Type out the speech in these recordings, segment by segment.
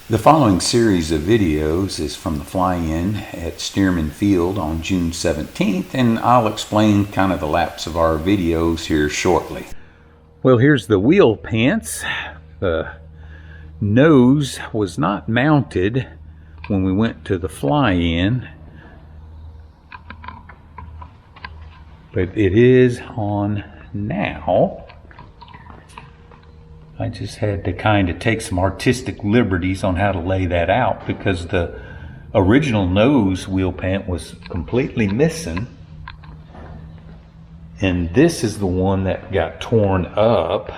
The following series of videos is from the fly-in at Stearman Field on June 17th, and I'll explain kind of the lapse of our videos here shortly. Well, here's the wheel pants. The nose was not mounted when we went to the fly-in, but it is on now. I just had to kind of take some artistic liberties on how to lay that out because the original nose wheel pant was completely missing. And this is the one that got torn up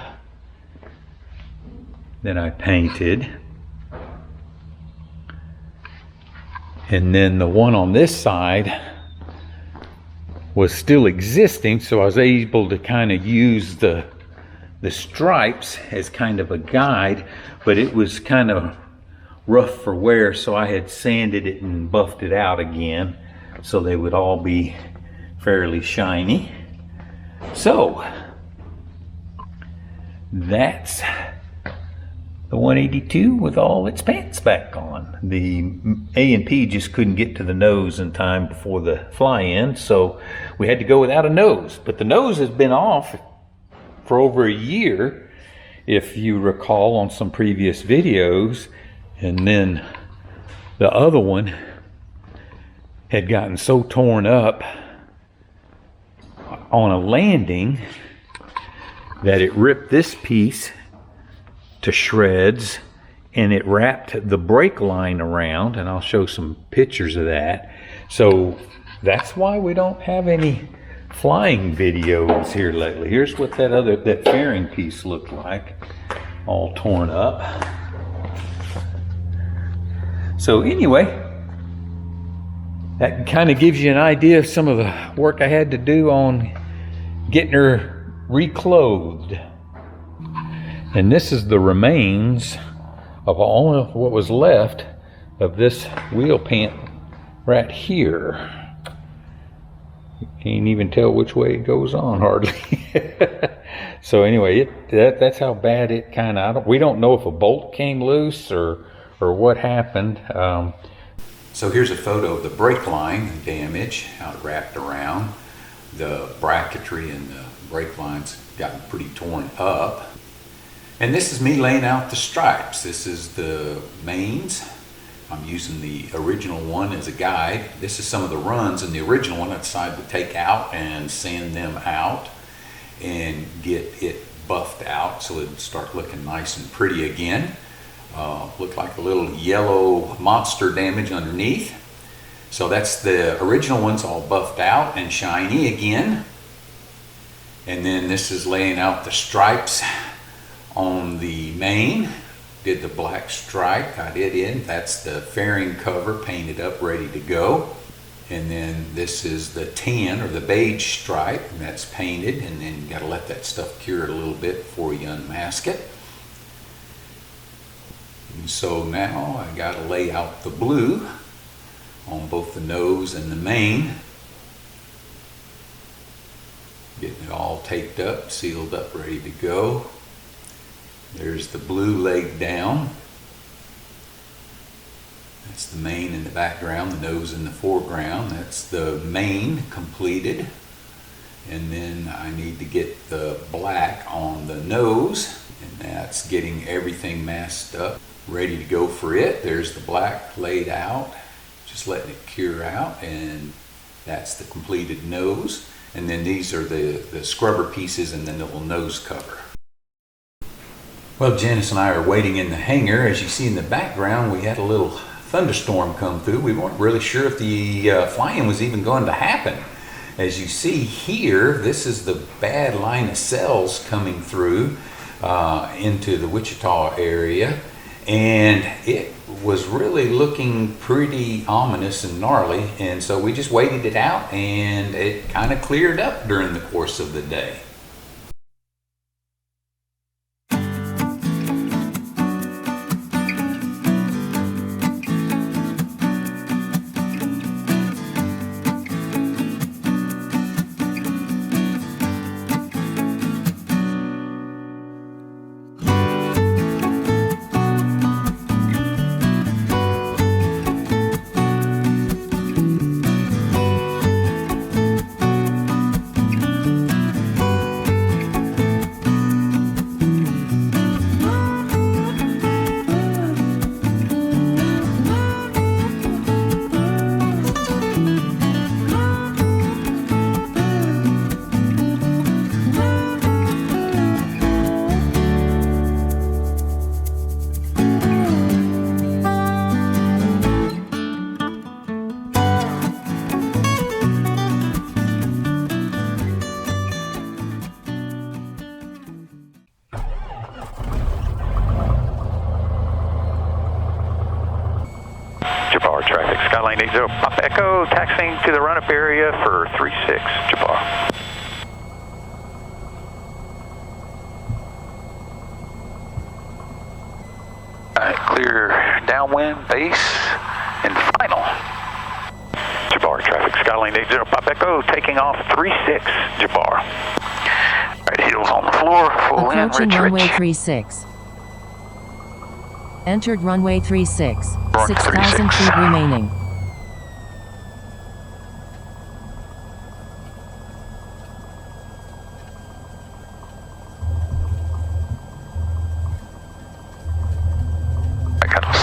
that I painted. And then the one on this side was still existing, so I was able to kind of use the stripes as kind of a guide, but it was kind of rough for wear, so I had sanded it and buffed it out again so they would all be fairly shiny. So that's the 182 with all its pants back on. The A&P just couldn't get to the nose in time before the fly-in, so we had to go without a nose. But the nose has been off for over a year, if you recall on some previous videos, and then the other one had gotten so torn up on a landing that it ripped this piece to shreds and it wrapped the brake line around, and I'll show some pictures of that. So that's why we don't have any flying videos here lately. Here's what that fairing piece looked like, all torn up. So anyway, that kind of gives you an idea of some of the work I had to do on getting her reclothed. And this is the remains of all of what was left of this wheel pant right here. You can't even tell which way it goes on hardly. So anyway, that's how bad it kind of, we don't know if a bolt came loose or what happened. So here's a photo of the brake line damage, how it wrapped around. The bracketry and the brake lines gotten pretty torn up. And this is me laying out the stripes. This is the mains. I'm using the original one as a guide. This is some of the runs in the original one I decided to take out and sand them out and get it buffed out so it would start looking nice and pretty again. Looked like a little yellow monster damage underneath. So that's the original one's all buffed out and shiny again. And then this is laying out the stripes on the main. Did the black stripe, got it in. That's the fairing cover painted up, ready to go. And then this is the tan or the beige stripe, and that's painted. And then you got to let that stuff cure a little bit before you unmask it. And so now I got to lay out the blue on both the nose and the mane. Getting it all taped up, sealed up, ready to go. There's the blue laid down. That's the mane in the background, the nose in the foreground. That's the mane completed. And then I need to get the black on the nose, and that's getting everything masked up, ready to go for it. There's the black laid out, just letting it cure out, and that's the completed nose. And then these are the scrubber pieces and then the little nose cover. Well, Janice and I are waiting in the hangar. As you see in the background, we had a little thunderstorm come through. We weren't really sure if the flying was even going to happen. As you see here, this is the bad line of cells coming through into the Wichita area. And it was really looking pretty ominous and gnarly. And so we just waited it out, and it kind of cleared up during the course of the day. Parr traffic, Skylane 80, Pop Echo, taxiing to the run-up area for 36, Parr. Alright, clear downwind, base, and final. Parr traffic, Skylane 80, Pop Echo, taking off 36, Parr. Alright, heels on the floor, full in, approaching rich, runway rich. 36. Entered runway 36. Run 6,000 36. feet remaining. I got a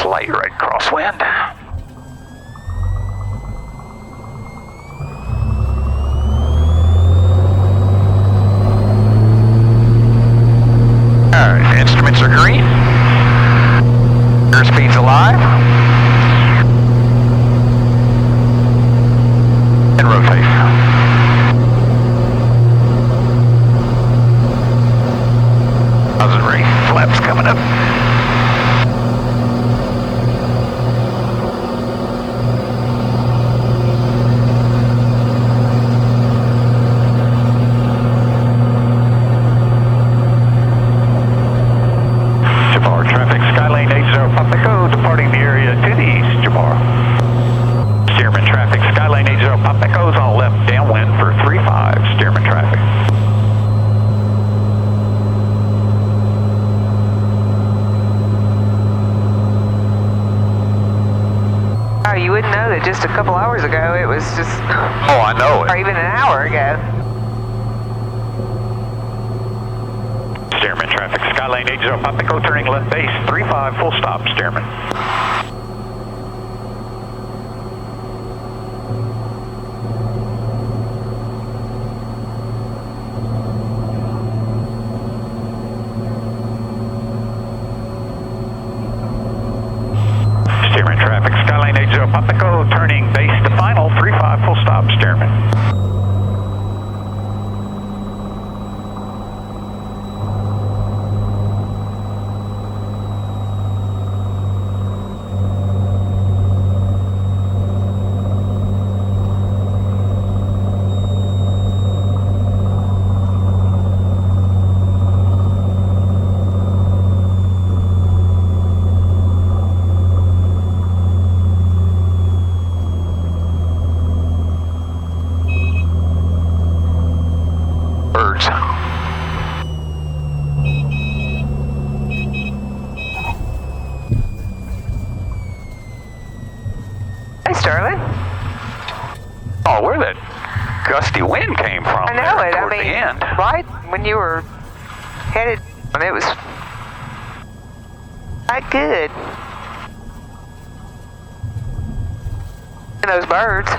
slight right crosswind. Alright, instruments are green. Airspeed's alive. And rotate. Auxiliary flaps coming up. Parr traffic, Skylane 80, Pop Echo, departing the area to the east, Parr. Stearman traffic, Skylane 80, Pop Echo's on left downwind for 35, Stearman traffic. Oh, you wouldn't know that just a couple hours ago it was just, Oh, I know or it. even an hour ago. Stearman traffic, Skylane 80, Pop Echo, turning left base, 35, full stop, Stearman. Stearman traffic, Skylane 80, Pop Echo, turning base to final, 35, full stop, Stearman. Birds. Hey, Sterling. Oh, where that gusty wind came from? I know there it. I toward mean, the end. right when you were headed, and it was quite good. And those birds.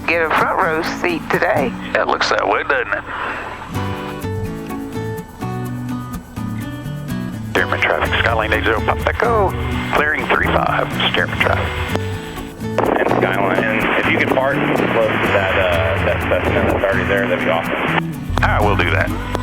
Get a front row seat today. Yeah, it looks that way, doesn't it? Stearman traffic, Skylane 80, Pop Echo, clearing 35, Stearman traffic. And Skyline, and if you could park close to that Cessna that's already there, that'd be awesome. All right, we'll do that.